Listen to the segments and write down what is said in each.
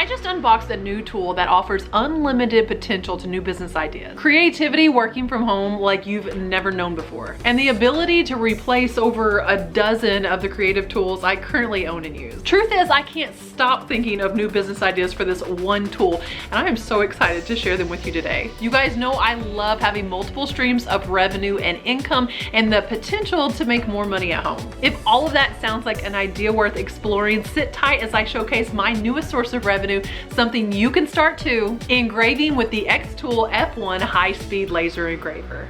I just unboxed a new tool that offers unlimited potential to new business ideas. Creativity working from home like you've never known before. And the ability to replace over a dozen of the creative tools I currently own and use. Truth is, I can't stop thinking of new business ideas for this one tool, and I am so excited to share them with you today. You guys know I love having multiple streams of revenue and income and the potential to make more money at home. If all of that sounds like an idea worth exploring, sit tight as I showcase my newest source of revenue, something you can start too, engraving with the XTOOL F1 high-speed laser engraver.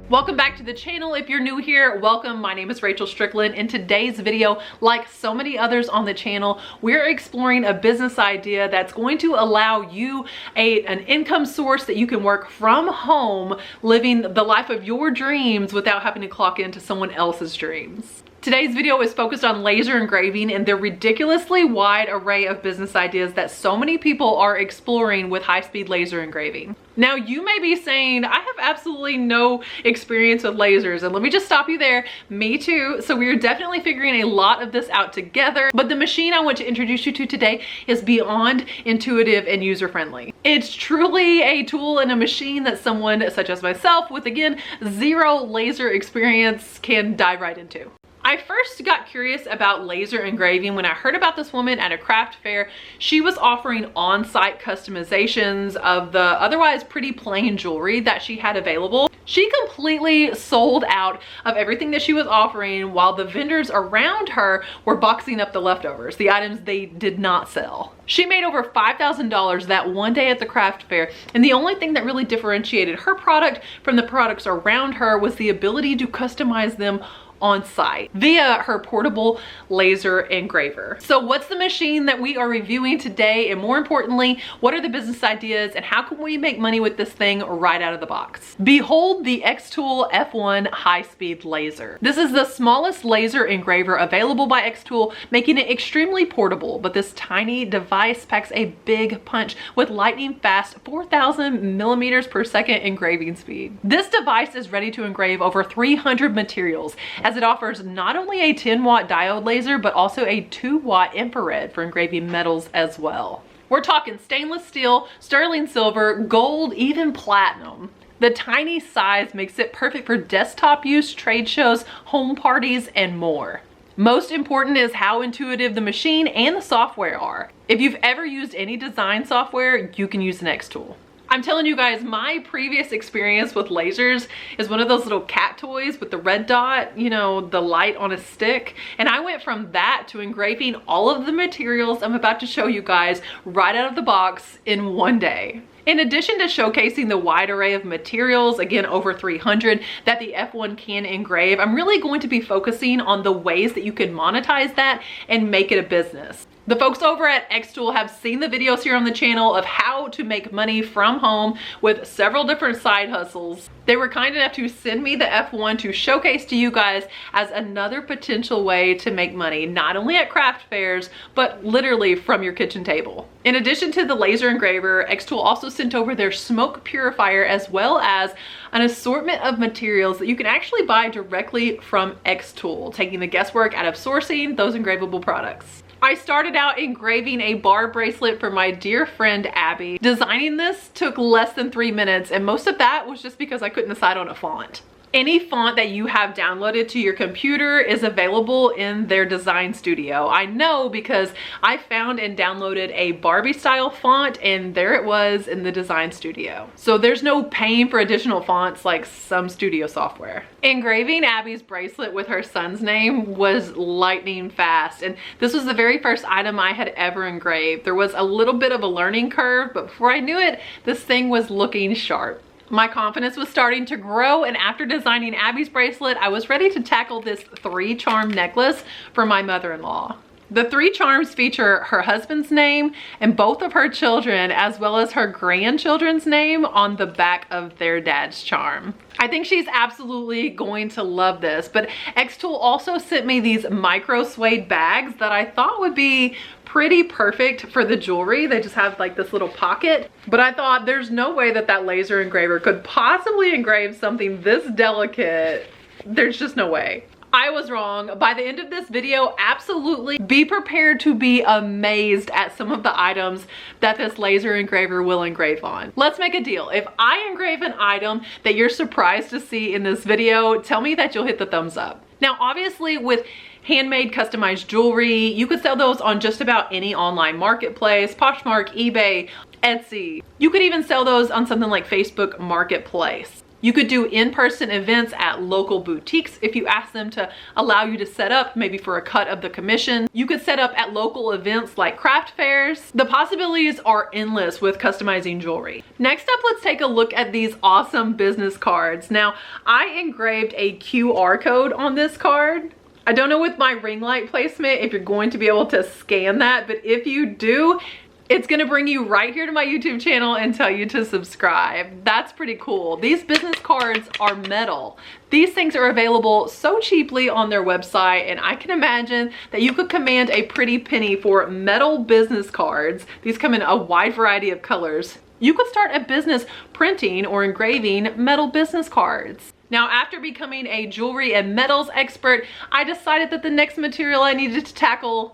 Welcome back to the channel. If you're new here, welcome. My name is Rachel Strickland. In today's video, like so many others on the channel, we're exploring a business idea that's going to allow you an income source that you can work from home, living the life of your dreams without having to clock into someone else's dreams. Today's video is focused on laser engraving and the ridiculously wide array of business ideas that so many people are exploring with high-speed laser engraving. Now, you may be saying, I have absolutely no experience with lasers, and let me just stop you there. Me too. So we are definitely figuring a lot of this out together, but the machine I want to introduce you to today is beyond intuitive and user-friendly. It's truly a tool and a machine that someone such as myself with, again, zero laser experience can dive right into. I first got curious about laser engraving when I heard about this woman at a craft fair. She was offering on-site customizations of the otherwise pretty plain jewelry that she had available. She completely sold out of everything that she was offering while the vendors around her were boxing up the leftovers, the items they did not sell. She made over $5,000 that one day at the craft fair, and the only thing that really differentiated her product from the products around her was the ability to customize them on site via her portable laser engraver. So what's the machine that we are reviewing today? And more importantly, what are the business ideas and how can we make money with this thing right out of the box? Behold the XTOOL F1 high-speed laser. This is the smallest laser engraver available by XTOOL, making it extremely portable, but this tiny device packs a big punch with lightning fast 4,000 millimeters per second engraving speed. This device is ready to engrave over 300 materials, as it offers not only a 10-watt diode laser, but also a 2-watt infrared for engraving metals as well. We're talking stainless steel, sterling silver, gold, even platinum. The tiny size makes it perfect for desktop use, trade shows, home parties, and more. Most important is how intuitive the machine and the software are. If you've ever used any design software, you can use an XTOOL. I'm telling you guys, my previous experience with lasers is one of those little cat toys with the red dot, you know, the light on a stick. And I went from that to engraving all of the materials I'm about to show you guys right out of the box in one day. In addition to showcasing the wide array of materials, again over 300, that the F1 can engrave, I'm really going to be focusing on the ways that you can monetize that and make it a business. The folks over at XTOOL have seen the videos here on the channel of how to make money from home with several different side hustles. They were kind enough to send me the F1 to showcase to you guys as another potential way to make money, not only at craft fairs, but literally from your kitchen table. In addition to the laser engraver, XTOOL also sent over their smoke purifier as well as an assortment of materials that you can actually buy directly from XTOOL, taking the guesswork out of sourcing those engravable products. I started out engraving a bar bracelet for my dear friend Abby. Designing this took less than 3 minutes, and most of that was just because I couldn't decide on a font. Any font that you have downloaded to your computer is available in their design studio. I know because I found and downloaded a Barbie style font, and there it was in the design studio. So there's no paying for additional fonts like some studio software. Engraving Abby's bracelet with her son's name was lightning fast, and this was the very first item I had ever engraved. There was a little bit of a learning curve, but before I knew it, this thing was looking sharp. My confidence was starting to grow, and after designing Abby's bracelet, I was ready to tackle this 3-charm necklace for my mother-in-law. The 3 charms feature her husband's name and both of her children, as well as her grandchildren's name on the back of their dad's charm. I think she's absolutely going to love this, but XTOOL also sent me these micro suede bags that I thought would be pretty perfect for the jewelry. They just have like this little pocket, but I thought there's no way that that laser engraver could possibly engrave something this delicate. There's just no way. I was wrong. By the end of this video, absolutely be prepared to be amazed at some of the items that this laser engraver will engrave on. Let's make a deal. If I engrave an item that you're surprised to see in this video, tell me that you'll hit the thumbs up. Now, obviously with handmade customized jewelry, you could sell those on just about any online marketplace, Poshmark, eBay, Etsy. You could even sell those on something like Facebook Marketplace. You could do in-person events at local boutiques if you ask them to allow you to set up, maybe for a cut of the commission. You could set up at local events like craft fairs. The possibilities are endless with customizing jewelry. Next up, let's take a look at these awesome business cards. Now, I engraved a QR code on this card. I don't know with my ring light placement if you're going to be able to scan that, but if you do, it's gonna bring you right here to my YouTube channel and tell you to subscribe. That's pretty cool. These business cards are metal. These things are available so cheaply on their website, and I can imagine that you could command a pretty penny for metal business cards. These come in a wide variety of colors. You could start a business printing or engraving metal business cards. Now, after becoming a jewelry and metals expert, I decided that the next material I needed to tackle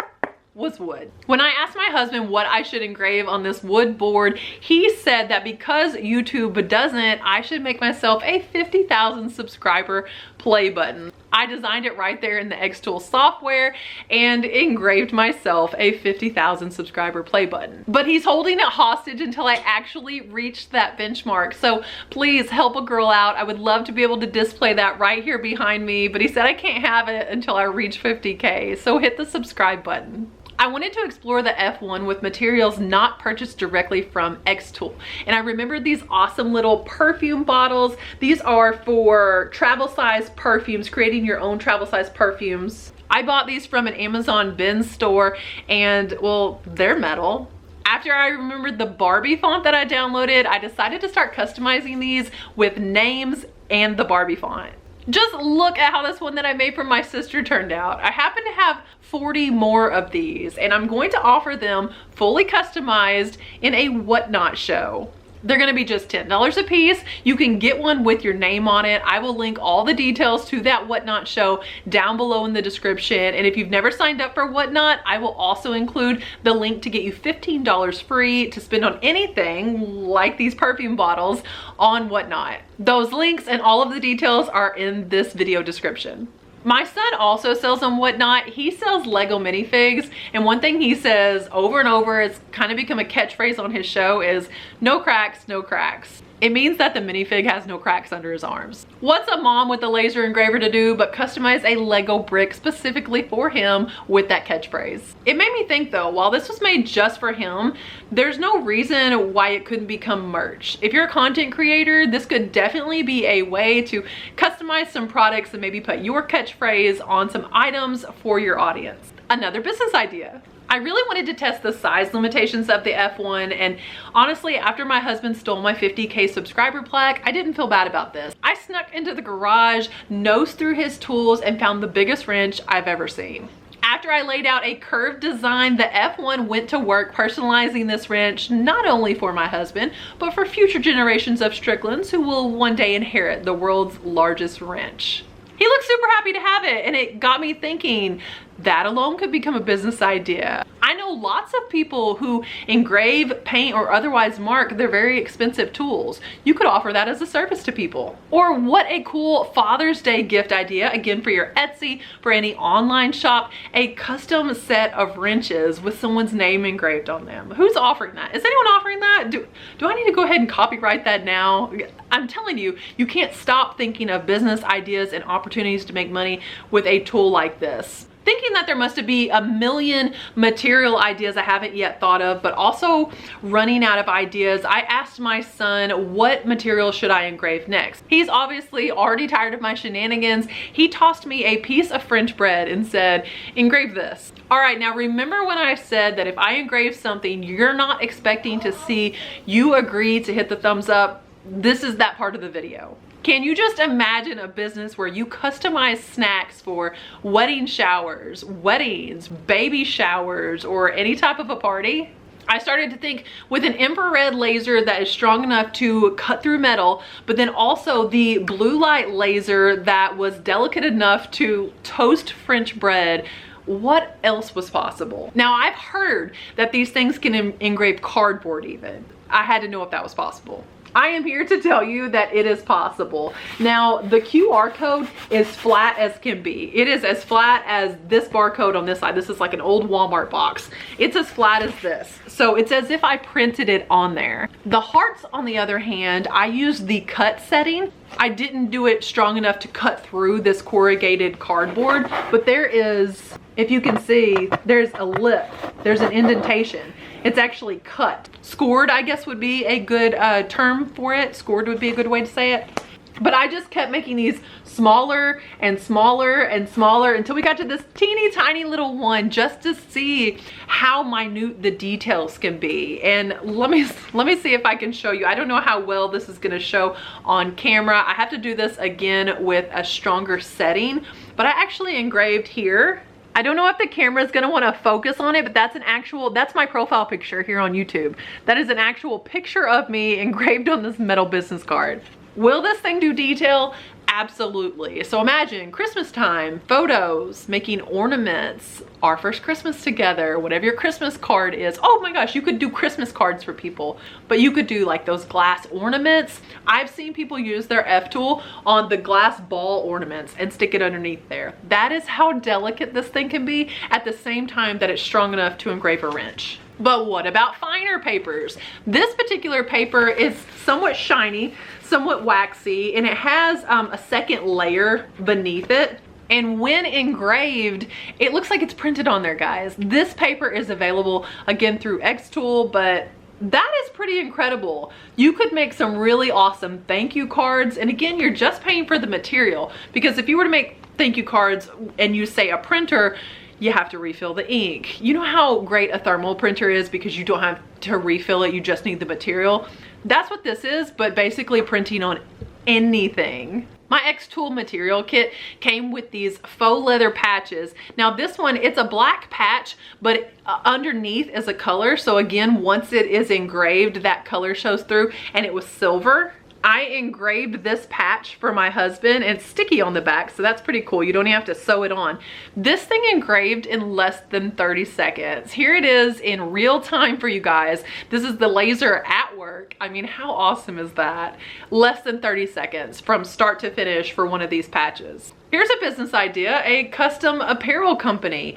was wood. When I asked my husband what I should engrave on this wood board, he said that because YouTube doesn't, I should make myself a 50,000 subscriber play button. I designed it right there in the XTOOL software and engraved myself a 50,000 subscriber play button. But he's holding it hostage until I actually reach that benchmark. So please help a girl out. I would love to be able to display that right here behind me, but he said I can't have it until I reach 50K. So hit the subscribe button. I wanted to explore the F1 with materials not purchased directly from XTOOL. And I remembered these awesome little perfume bottles. These are for travel size perfumes, creating your own travel size perfumes. I bought these from an Amazon bin store, and well, they're metal. After I remembered the Barbie font that I downloaded, I decided to start customizing these with names and the Barbie font. Just look at how this one that I made for my sister turned out. I happen to have 40 more of these, and I'm going to offer them fully customized in a Whatnot show. They're gonna be just $10 a piece. You can get one with your name on it. I will link all the details to that Whatnot show down below in the description. And if you've never signed up for Whatnot, I will also include the link to get you $15 free to spend on anything like these perfume bottles on Whatnot. Those links and all of the details are in this video description. My son also sells on Whatnot. He sells Lego minifigs, and one thing he says over and over, it's kind of become a catchphrase on his show, is no cracks, no cracks. It means that the minifig has no cracks under his arms. What's a mom with a laser engraver to do but customize a Lego brick specifically for him with that catchphrase? It made me think though, while this was made just for him, there's no reason why it couldn't become merch. If you're a content creator, this could definitely be a way to customize some products and maybe put your catchphrase on some items for your audience. Another business idea. I really wanted to test the size limitations of the F1, and honestly, after my husband stole my 50K subscriber plaque, I didn't feel bad about this. I snuck into the garage, nosed through his tools, and found the biggest wrench I've ever seen. After I laid out a curved design, the F1 went to work personalizing this wrench, not only for my husband, but for future generations of Stricklands who will one day inherit the world's largest wrench. He looked super happy to have it, and it got me thinking that alone could become a business idea. I know lots of people who engrave, paint, or otherwise mark their very expensive tools. You could offer that as a service to people. Or what a cool Father's Day gift idea, again for your Etsy, for any online shop, a custom set of wrenches with someone's name engraved on them. Who's offering that? Is anyone offering that? Do I need to go ahead and copyright that now? I'm telling you, you can't stop thinking of business ideas and opportunities to make money with a tool like this. Thinking that there must be a million material ideas I haven't yet thought of, but also running out of ideas, I asked my son, what material should I engrave next? He's obviously already tired of my shenanigans. He tossed me a piece of French bread and said, engrave this. All right, now remember when I said that if I engrave something, you're not expecting to see you agree to hit the thumbs up? This is that part of the video. Can you just imagine a business where you customize snacks for wedding showers, weddings, baby showers, or any type of a party? I started to think with an infrared laser that is strong enough to cut through metal, but then also the blue light laser that was delicate enough to toast French bread, what else was possible? Now, I've heard that these things can engrave cardboard even. I had to know if that was possible. I am here to tell you that it is possible. Now, the QR code is flat as can be. It is as flat as this barcode on this side. This is like an old Walmart box. It's as flat as this. So it's as if I printed it on there. The hearts, on the other hand, I used the cut setting. I didn't do it strong enough to cut through this corrugated cardboard, but there is, if you can see, there's a lip, there's an indentation. It's actually cut. Scored, I guess, would be a good term for it. Scored would be a good way to say it. But I just kept making these smaller and smaller and smaller until we got to this teeny tiny little one, just to see how minute the details can be. And let me see if I can show you. I don't know how well this is gonna show on camera. I have to do this again with a stronger setting, but I actually engraved here. I don't know if the camera is gonna wanna focus on it, but that's my profile picture here on YouTube. That is an actual picture of me engraved on this metal business card. Will this thing do detail? Absolutely. So imagine Christmas time, photos, making ornaments, our first Christmas together, whatever your Christmas card is. Oh my gosh, you could do Christmas cards for people, but you could do like those glass ornaments. I've seen people use their F-tool on the glass ball ornaments and stick it underneath there. That is how delicate this thing can be at the same time that it's strong enough to engrave a wrench. But what about finer papers? This particular paper is somewhat shiny, somewhat waxy, and it has a second layer beneath it. And when engraved, it looks like it's printed on there, guys. This paper is available again through XTOOL, but that is pretty incredible. You could make some really awesome thank you cards. And again, you're just paying for the material, because if you were to make thank you cards and you say a printer, you have to refill the ink. You know how great a thermal printer is because you don't have to refill it, you just need the material. That's what this is, but basically printing on anything. My XTOOL material kit came with these faux leather patches. Now this one, it's a black patch, but underneath is a color. So again, once it is engraved, that color shows through, and it was silver. I engraved this patch for my husband, and it's sticky on the back, so that's pretty cool. You don't even have to sew it on. This thing engraved in less than 30 seconds. Here it is in real time for you guys. This is the laser at work. I mean, how awesome is that? Less than 30 seconds from start to finish for one of these patches. Here's a business idea, a custom apparel company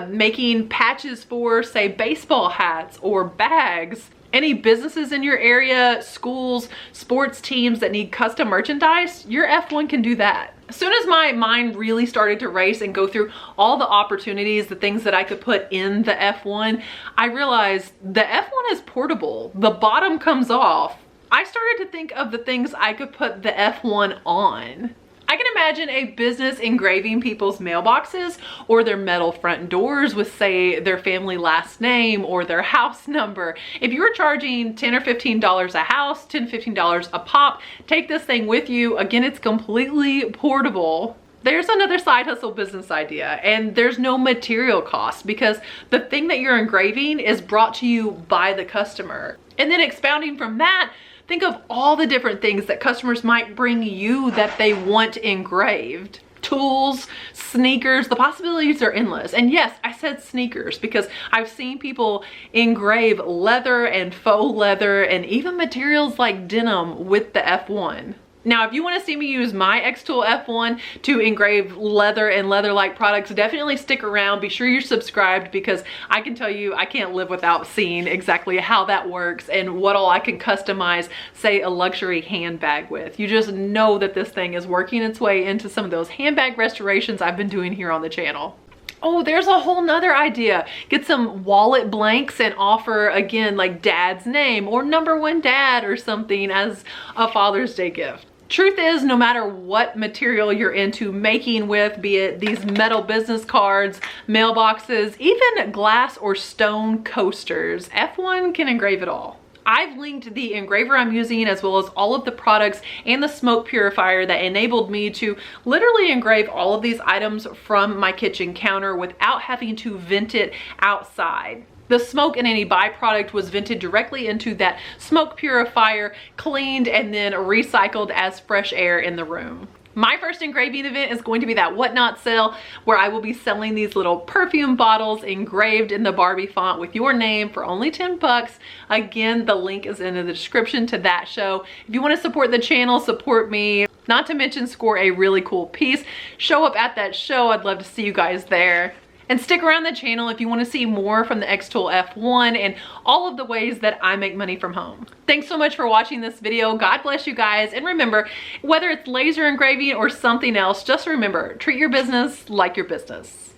making patches for, say, baseball hats or bags. Any businesses in your area, schools, sports teams that need custom merchandise, your F1 can do that. As soon as my mind really started to race and go through all the opportunities, the things that I could put in the F1, I realized the F1 is portable. The bottom comes off. I started to think of the things I could put the F1 on. I can imagine a business engraving people's mailboxes or their metal front doors with, say, their family last name or their house number. If you were charging $10 or $15 a house, $10, $15 a pop, take this thing with you. Again, it's completely portable. There's another side hustle business idea, and there's no material cost because the thing that you're engraving is brought to you by the customer. And then expounding from that, think of all the different things that customers might bring you that they want engraved. Tools, sneakers, the possibilities are endless. And yes, I said sneakers because I've seen people engrave leather and faux leather and even materials like denim with the F1. Now, if you want to see me use my XTOOL F1 to engrave leather and leather-like products, definitely stick around. Be sure you're subscribed because I can tell you I can't live without seeing exactly how that works and what all I can customize, say, a luxury handbag with. You just know that this thing is working its way into some of those handbag restorations I've been doing here on the channel. Oh, there's a whole nother idea. Get some wallet blanks and offer, again, like dad's name or #1 dad or something as a Father's Day gift. Truth is, no matter what material you're into making with, be it these metal business cards, mailboxes, even glass or stone coasters, F1 can engrave it all. I've linked the engraver I'm using as well as all of the products and the smoke purifier that enabled me to literally engrave all of these items from my kitchen counter without having to vent it outside. The smoke and any byproduct was vented directly into that smoke purifier, cleaned, and then recycled as fresh air in the room. My first engraving event is going to be that Whatnot sale, where I will be selling these little perfume bottles engraved in the Barbie font with your name for only 10 bucks. Again, the link is in the description to that show. If you want to support the channel, support me, not to mention score a really cool piece, show up at that show. I'd love to see you guys there. And stick around the channel if you want to see more from the XTOOL F1 and all of the ways that I make money from home. Thanks so much for watching this video. God bless you guys. And remember, whether it's laser engraving or something else, just remember, treat your business like your business.